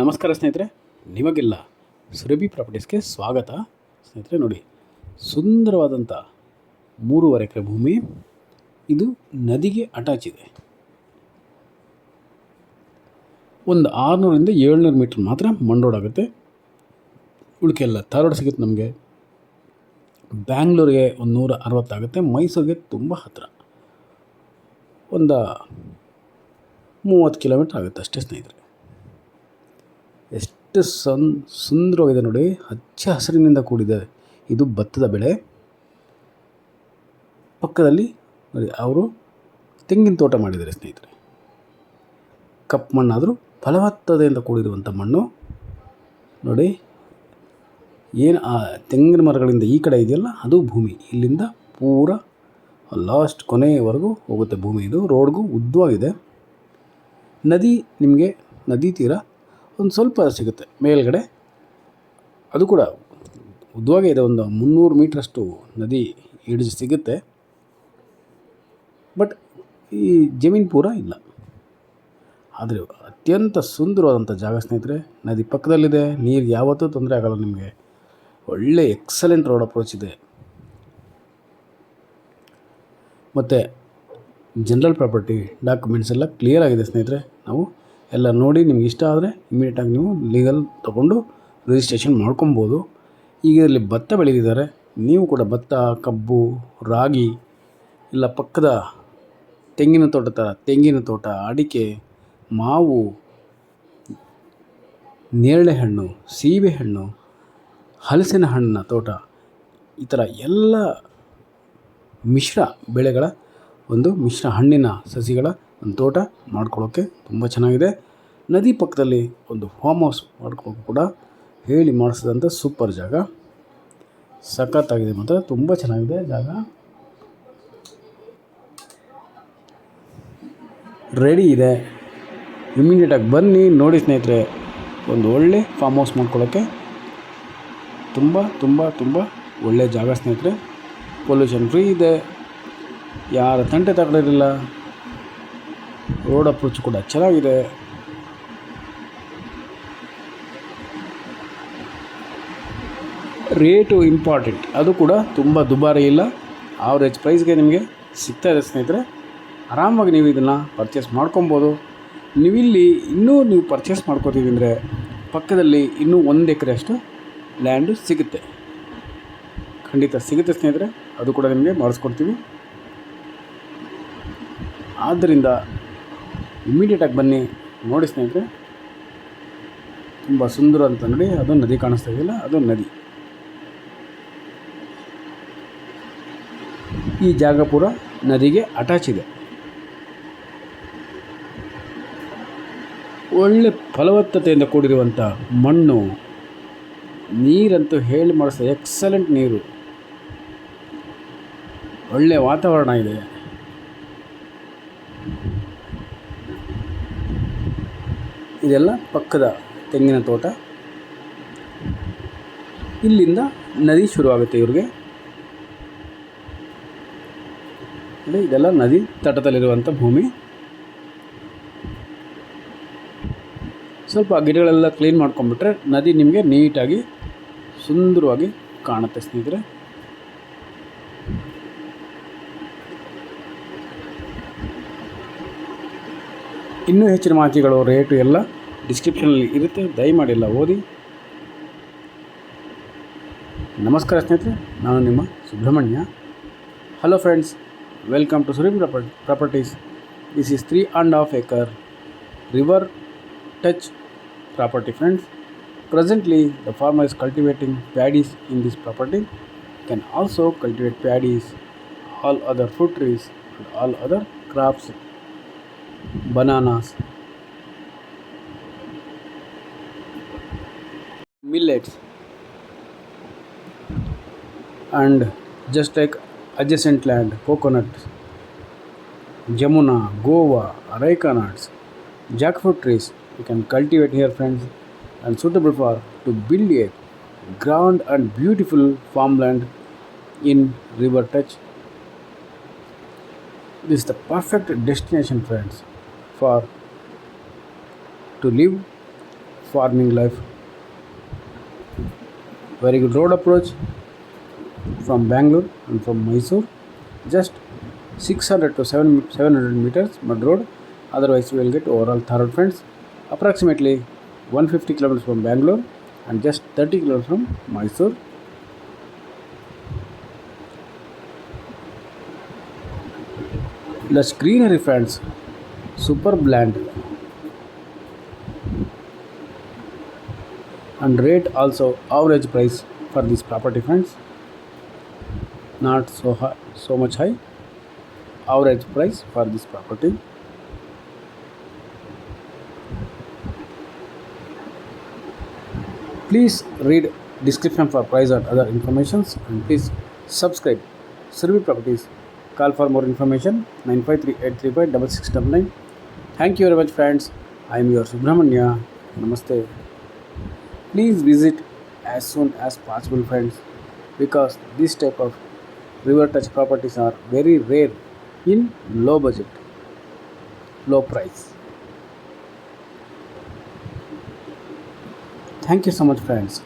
ನಮಸ್ಕಾರ ಸ್ನೇಹಿತರೆ, ನಿಮಗೆಲ್ಲ ಸುರಭಿ ಪ್ರಾಪರ್ಟೀಸ್ಗೆ ಸ್ವಾಗತ. ಸ್ನೇಹಿತರೆ ನೋಡಿ, ಸುಂದರವಾದಂಥ 3.5 ಎಕರೆ ಭೂಮಿ. ಇದು ನದಿಗೆ ಅಟ್ಯಾಚ್ ಇದೆ. ಒಂದು 600ರಿಂದ 700 ಮೀಟ್ರ್ ಮಾತ್ರ ಮಣ್ ರೋಡ್ ಆಗುತ್ತೆ. ಉಳಿಕೆಲ್ಲ ಧಾರವಾಡ ಸಿಗುತ್ತೆ ನಮಗೆ. ಬ್ಯಾಂಗ್ಳೂರಿಗೆ ಒಂದು 160 ಆಗುತ್ತೆ. ಮೈಸೂರಿಗೆ ತುಂಬ ಹತ್ತಿರ, ಒಂದು 30 ಕಿಲೋಮೀಟ್ರ್ ಆಗುತ್ತೆ ಅಷ್ಟೇ ಸ್ನೇಹಿತರೆ. ಎಷ್ಟು ಸುಂದರವಾಗಿದೆ ನೋಡಿ, ಹಚ್ಚ ಹಸಿರಿನಿಂದ ಕೂಡಿದೆ. ಇದು ಭತ್ತದ ಬೆಳೆ. ಪಕ್ಕದಲ್ಲಿ ನೋಡಿ ಅವರು ತೆಂಗಿನ ತೋಟ ಮಾಡಿದ್ದಾರೆ ಸ್ನೇಹಿತರೆ. ಕಪ್ಪು ಮಣ್ಣಾದರೂ ಫಲವತ್ತತೆಯಿಂದ ಕೂಡಿರುವಂಥ ಮಣ್ಣು ನೋಡಿ. ಏನು ಆ ತೆಂಗಿನ ಮರಗಳಿಂದ ಈ ಕಡೆ ಇದೆಯಲ್ಲ, ಅದು ಭೂಮಿ. ಇಲ್ಲಿಂದ ಪೂರ ಲಾಸ್ಟ್ ಕೊನೆಯವರೆಗೂ ಹೋಗುತ್ತೆ ಭೂಮಿ. ಇದು ರೋಡ್ಗೂ ಉದ್ದವಾಗಿದೆ. ನದಿ ನಿಮಗೆ ನದಿ ತೀರ ಒಂದು ಸ್ವಲ್ಪ ಸಿಗುತ್ತೆ ಮೇಲ್ಗಡೆ. ಅದು ಕೂಡ ಉದ್ದವಾಗೇ ಇದೆ. ಒಂದು 300 ಮೀಟ್ರಷ್ಟು ನದಿ ಹಿಡಿದು ಸಿಗುತ್ತೆ. ಬಟ್ ಈ ಜಮೀನು ಪೂರ ಇಲ್ಲ. ಆದರೆ ಅತ್ಯಂತ ಸುಂದರವಾದಂಥ ಜಾಗ ಸ್ನೇಹಿತರೆ. ನದಿ ಪಕ್ಕದಲ್ಲಿದೆ. ನೀರಿಗೆ ಯಾವತ್ತೂ ತೊಂದರೆ ಆಗೋಲ್ಲ ನಿಮಗೆ. ಒಳ್ಳೆ ಎಕ್ಸಲೆಂಟ್ ರೋಡ್ ಅಪ್ರೋಚ್ ಇದೆ. ಮತ್ತು ಜನರಲ್ ಪ್ರಾಪರ್ಟಿ ಡಾಕ್ಯುಮೆಂಟ್ಸ್ ಎಲ್ಲ ಕ್ಲಿಯರ್ ಆಗಿದೆ ಸ್ನೇಹಿತರೆ. ನಾವು ಎಲ್ಲ ನೋಡಿ ನಿಮ್ಗೆ ಇಷ್ಟ ಆದರೆ ಇಮಿಡಿಯೇಟಾಗಿ ನೀವು ಲೀಗಲ್ ತೊಗೊಂಡು ರಿಜಿಸ್ಟ್ರೇಷನ್ ಮಾಡ್ಕೊಬೋದು. ಈಗ ಇದರಲ್ಲಿ ಭತ್ತ ಬೆಳೆದಿದ್ದಾರೆ. ನೀವು ಕೂಡ ಭತ್ತ, ಕಬ್ಬು, ರಾಗಿ, ಇಲ್ಲ ಪಕ್ಕದ ತೆಂಗಿನ ತೋಟ ಥರ ತೆಂಗಿನ ತೋಟ, ಅಡಿಕೆ, ಮಾವು, ನೇರಳೆ ಹಣ್ಣು, ಸೀಬೆ ಹಣ್ಣು, ಹಲಸಿನ ಹಣ್ಣಿನ ತೋಟ, ಈ ಥರ ಎಲ್ಲ ಮಿಶ್ರ ಬೆಳೆಗಳ ಒಂದು ಮಿಶ್ರ ಹಣ್ಣಿನ ಸಸಿಗಳ ಒಂದು ತೋಟ ಮಾಡ್ಕೊಳ್ಳೋಕ್ಕೆ ತುಂಬ ಚೆನ್ನಾಗಿದೆ. ನದಿ ಪಕ್ಕದಲ್ಲಿ ಒಂದು ಫಾರ್ಮ್ ಹೌಸ್ ಮಾಡ್ಕೊಳ್ಳೋಕೆ ಕೂಡ ಹೇಳಿ ಮಾಡಿಸಿದಂಥ ಸೂಪರ್ ಜಾಗ. ಸಖತ್ತಾಗಿದೆ, ಮಾತ್ರ ತುಂಬ ಚೆನ್ನಾಗಿದೆ ಜಾಗ. ರೆಡಿ ಇದೆ. ಇಮಿಡಿಯೇಟಾಗಿ ಬನ್ನಿ ನೋಡಿ ಸ್ನೇಹಿತರೆ. ಒಂದು ಒಳ್ಳೆ ಫಾರ್ಮ್ ಹೌಸ್ ಮಾಡ್ಕೊಳ್ಳೋಕ್ಕೆ ತುಂಬ ತುಂಬ ತುಂಬ ಒಳ್ಳೆಯ ಜಾಗ ಸ್ನೇಹಿತರೆ. ಪೊಲ್ಯೂಷನ್ ಫ್ರೀ ಇದೆ. ಯಾರ ತಂಟೆ ತಗೊಳ್ಳೋದಿಲ್ಲ. ರೋಡ್ ಅಪ್ರೋಚ್ ಕೂಡ ಚೆನ್ನಾಗಿದೆ. Rate important. ಅದು ಕೂಡ ತುಂಬ ದುಬಾರಿ ಇಲ್ಲ. ಆವ್ರೇಜ್ ಪ್ರೈಸ್ಗೆ ನಿಮಗೆ ಸಿಗ್ತಾ ಇದೆ ಸ್ನೇಹಿತರೆ. ಆರಾಮಾಗಿ ನೀವು ಇದನ್ನು ಪರ್ಚೇಸ್ ಮಾಡ್ಕೊಬೋದು. ನೀವಿಲ್ಲಿ ನೀವು ಪರ್ಚೇಸ್ ಮಾಡ್ಕೋತೀವಿ ಅಂದರೆ ಪಕ್ಕದಲ್ಲಿ ಇನ್ನೂ 1 ಎಕರೆ ಅಷ್ಟು ಲ್ಯಾಂಡು ಸಿಗುತ್ತೆ. ಖಂಡಿತ ಸಿಗುತ್ತೆ ಸ್ನೇಹಿತರೆ. ಅದು ಕೂಡ ನಿಮಗೆ ಮಾಡಿಸ್ಕೊಡ್ತೀವಿ. ಆದ್ದರಿಂದ ಇಮ್ಮಿಡಿಯೇಟಾಗಿ ಬನ್ನಿ ನೋಡಿ ಸ್ನೇಹಿತರೆ. ತುಂಬ ಸುಂದರ ಅಂತ ನೋಡಿ. ಅದು ನದಿ ಕಾಣಿಸ್ತಾ ಇದೆಯಲ್ಲ, ಅದು ನದಿ. ಈ ಜಾಗ ಪೂರ ನದಿಗೆ ಅಟ್ಯಾಚ್ ಇದೆ. ಒಳ್ಳೆ ಫಲವತ್ತತೆಯಿಂದ ಕೂಡಿರುವಂಥ ಮಣ್ಣು, ನೀರಂತೂ ಹೇಳಿ ಮಾಡಿಸ್ತಾ ಎಕ್ಸಲೆಂಟ್ ನೀರು. ಒಳ್ಳೆಯ ವಾತಾವರಣ ಇದೆ. ಇದೆಲ್ಲ ಪಕ್ಕದ ತೆಂಗಿನ ತೋಟ. ಇಲ್ಲಿಂದ ನದಿ ಶುರುವಾಗುತ್ತೆ ಇವ್ರಿಗೆ. ಇದೆಲ್ಲ ನದಿ ತಟದಲ್ಲಿರುವಂಥ ಭೂಮಿ. ಸ್ವಲ್ಪ ಗಿಡಗಳೆಲ್ಲ ಕ್ಲೀನ್ ಮಾಡ್ಕೊಂಡ್ಬಿಟ್ರೆ ನದಿ ನಿಮಗೆ ನೀಟಾಗಿ ಸುಂದರವಾಗಿ ಕಾಣುತ್ತೆ ಸ್ನೇಹಿತರೆ. ಇನ್ನೂ ಹೆಚ್ಚಿನ ಮಾಹಿತಿಗಳು, ರೇಟು ಎಲ್ಲ ಡಿಸ್ಕ್ರಿಪ್ಷನಲ್ಲಿ ಇರುತ್ತೆ. ದಯಮಾಡಿ ಎಲ್ಲ ಓದಿ. ನಮಸ್ಕಾರ ಸ್ನೇಹಿತರೆ, ನಾನು ನಿಮ್ಮ Subramanya. Hello friends, welcome to Surabhi properties. This is 3.5 acre river touch property friends. Presently the farmer is cultivating paddies in this property. Can also cultivate paddies, all other fruit trees and all other crops, bananas, millets, and just like adjacent land, coconut, jamuna, guava, areca nuts, jackfruit trees you can cultivate here friends, and suitable for to build a grand and beautiful farmland in river touch. This is the perfect destination friends for to live, farming life. Very good road approach from Bangalore and from Mysore. Just 600 to 700 meters mud road. Otherwise, you will get overall Thar road, friends. Approximately 150 kilometers from Bangalore and just 30 kilometers from Mysore. Lush greenery, friends. Superb land. And rate also average price for this property, friends. Not so high, so much high. Average price for this property. Please read description for price and other informations, and please subscribe Survey Properties. Call for more information 953-835-6699. Thank you very much, friends. I am your Subramanya. Namaste. Please visit as soon as possible, friends, because this type of river touch properties are very rare in low budget, low price. Thank you so much, friends.